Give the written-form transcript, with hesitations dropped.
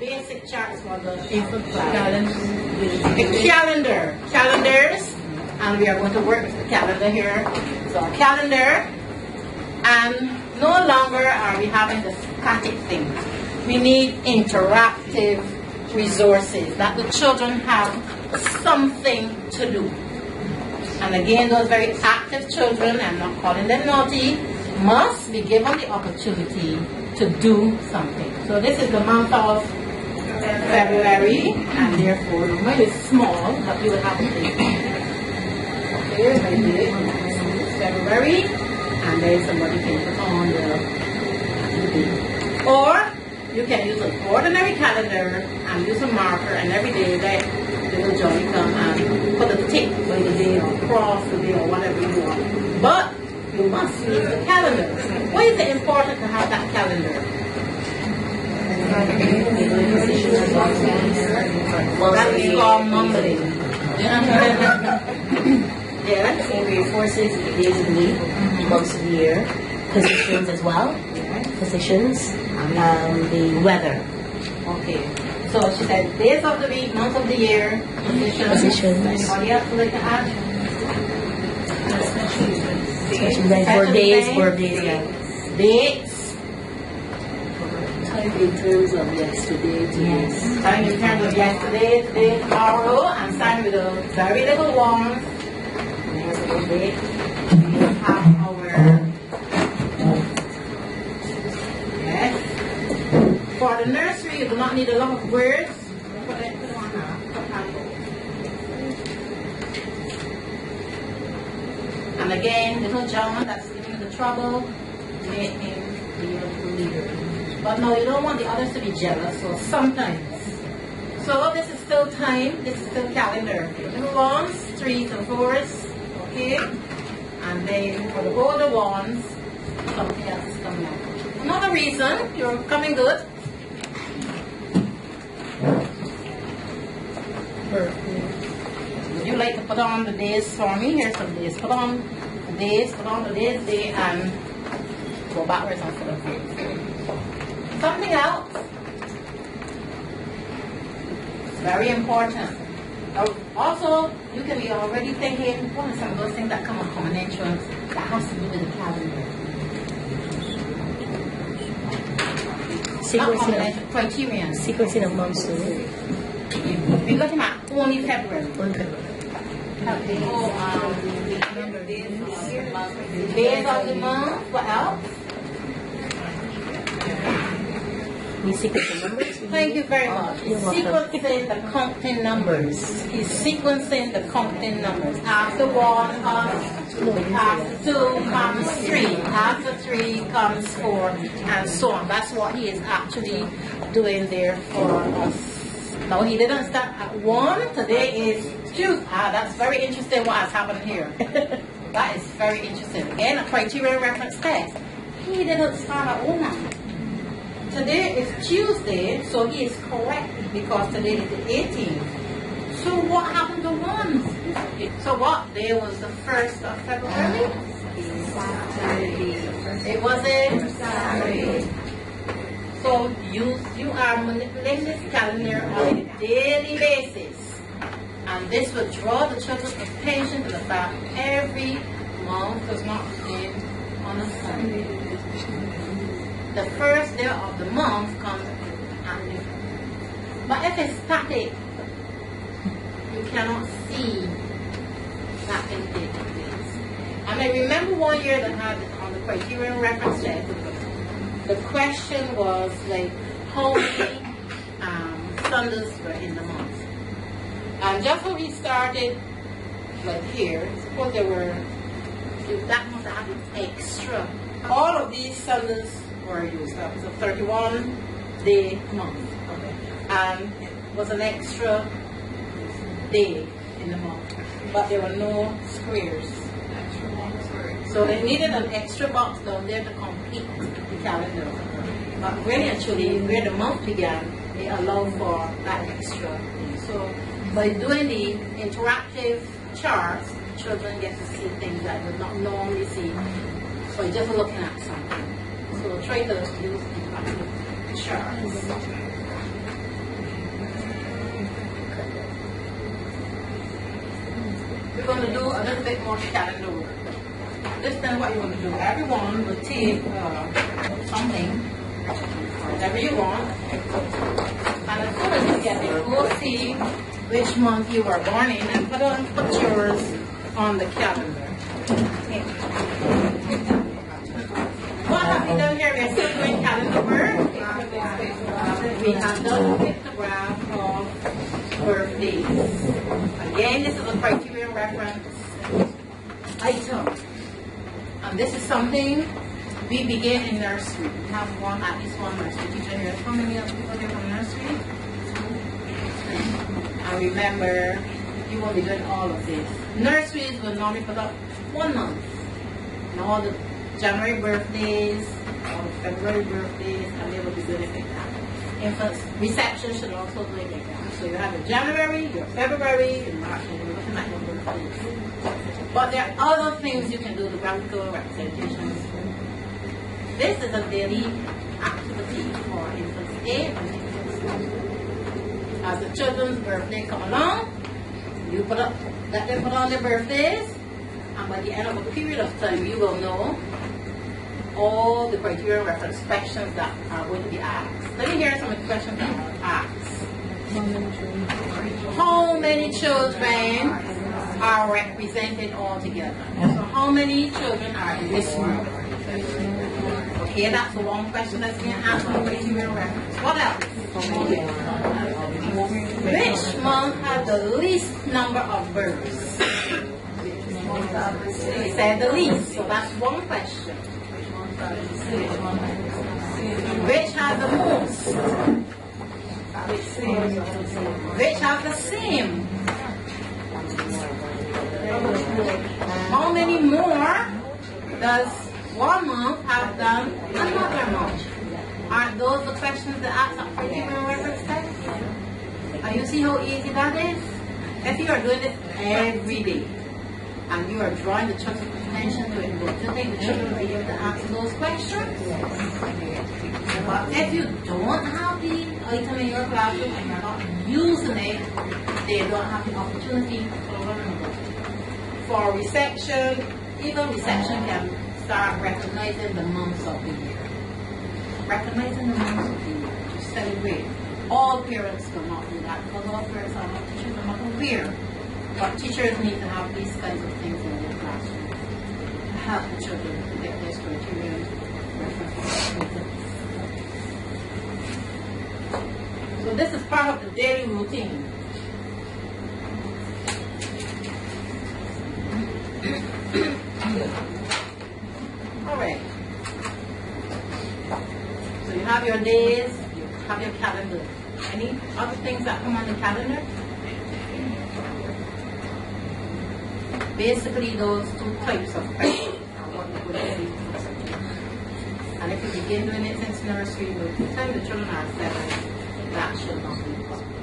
basic charts for the infant calendars, and we are going to work with the calendar here. So a calendar, and no longer are we having the static thing. We need interactive resources that the children have something to do. And again, those very active children, I'm not calling them naughty, must be given the opportunity to do something. So this is the month of February, and therefore the money is small, but you will have to take it. Okay, February, and then somebody can put on the date. Or you can use an ordinary calendar and use a marker, and every day that little Johnny come and put a tick by the day or cross the day or whatever you want. But you must use the calendar. Why is it important to have that calendar? Well, that is called mumbling. Yeah, so we reinforces the days of the week, months of the year, positions as well, positions, the weather. Okay. So she said days of the week, months of the year, positions. Anybody else would like to add? Especially like birthdays, yeah. Dates. Time in terms of yesterday, yes. Time in terms of yesterday, today, tomorrow, and time with the very little ones. There's a little bit. We have our yes. For the nursery, you do not need a lot of words. Put it on and again, little John that's giving you the trouble, make him be a leader. But no, you don't want the others to be jealous, so sometimes. So this is still time, this is still calendar. Little ones, 3s and 4s, okay? And then for the older ones, something else is coming up. Another reason, you're coming good. Would you like to put on the days for me? Here's some days. Put on the days, day, and go backwards and put days. Something else, very important. Also, you can be already thinking, what are some of those things that come on common entrance that has to do with the calendar? Criterion. Sequencing of months. We're looking at only February. Days of the month. What else? Sequencing numbers. Thank you very much. He's sequencing the counting numbers. He's sequencing the counting numbers. After 1 comes 2, after 2 comes 3, after 3 comes 4, and so on. That's what he is actually doing there for us. No, he didn't start at 1. Today is Tuesday. That's very interesting what has happened here. That is very interesting. Again, a criterion reference text. He didn't start at 1. Today is Tuesday, so he is correct because today is the 18th. So what happened to 1? So what day was the 1st of February? It was a Saturday. So you are manipulating this calendar on a daily basis. And this will draw the children's attention to the fact every month does not begin on a Sunday. The first day of the month comes at midnight. But if it's static, you cannot see that thing taking place. And I remember one year that had on the criterion reference test, the question was like, how many Sundays were in the month? And just when we started, like here, suppose there were, that must have been extra. All of these Sundays were used. That was a 31-day month. Okay. And it was an extra day in the month. But there were no squares. So they needed an extra box down there to complete the calendar. But when actually, where the month began, they allowed for that extra thing. So by doing the interactive charts, children get to see things that they would not normally see by just looking at something. So try to use interactive charts. we're going to do a little bit more calendar work. This is what you're going to do. Everyone will take something, whatever you want, and as soon as you get it, we'll see which month you were born in and put yours on the calendar. What have we done here? We're still doing calendar work. We have done a pictograph of birthdays. Again, this is a criterion reference item. And this is something we begin in nursery. We have at least one nursery teacher here. How many of people here from nursery? And remember, you won't be doing all of this. Nurseries will normally put up 1 month. And all the January birthdays, all the February birthdays, and they will be doing it like that. Infants reception should also do it like that. So you have your January, your February, your March, and you're looking at your birthdays. But there are other things you can do, the graphical representations. This is a daily activity for infants A and infants B. As the children's birthday come along, you let them put on their birthdays, and by the end of a period of time, you will know all the criteria reference questions that are going to be asked. Let me hear some of the questions that are asked. How many children are represented all together? So how many children are in this room? Okay, that's the one question that's being asked on criteria reference. What else? Which month has the least number of births? They said the least, so that's one question. Which has the most? Which have the same? How many more does 1 month have than another month? Aren't those the questions that ask up for human reference text? And you see how easy that is? If you are doing it every day, and you are drawing the children's attention to it, do you think the children will be able to answer those questions? But if you don't have the item in your classroom and you're not using it, they don't have the opportunity to learn about it. For reception, even reception can start recognizing the months of the year. Recognizing the months of the year to celebrate. All parents cannot do that because all parents are not teachers, are not aware. But teachers need to have these kinds of things in their classroom to help the children to get this criterion reference. So this is part of the daily routine. All right. So you have your days, you have your calendar. Any other things that come on the calendar? Basically, those 2 types of questions are what we're going to do. And if you begin doing it since nursery, by the time the children are 7, that should not be a problem.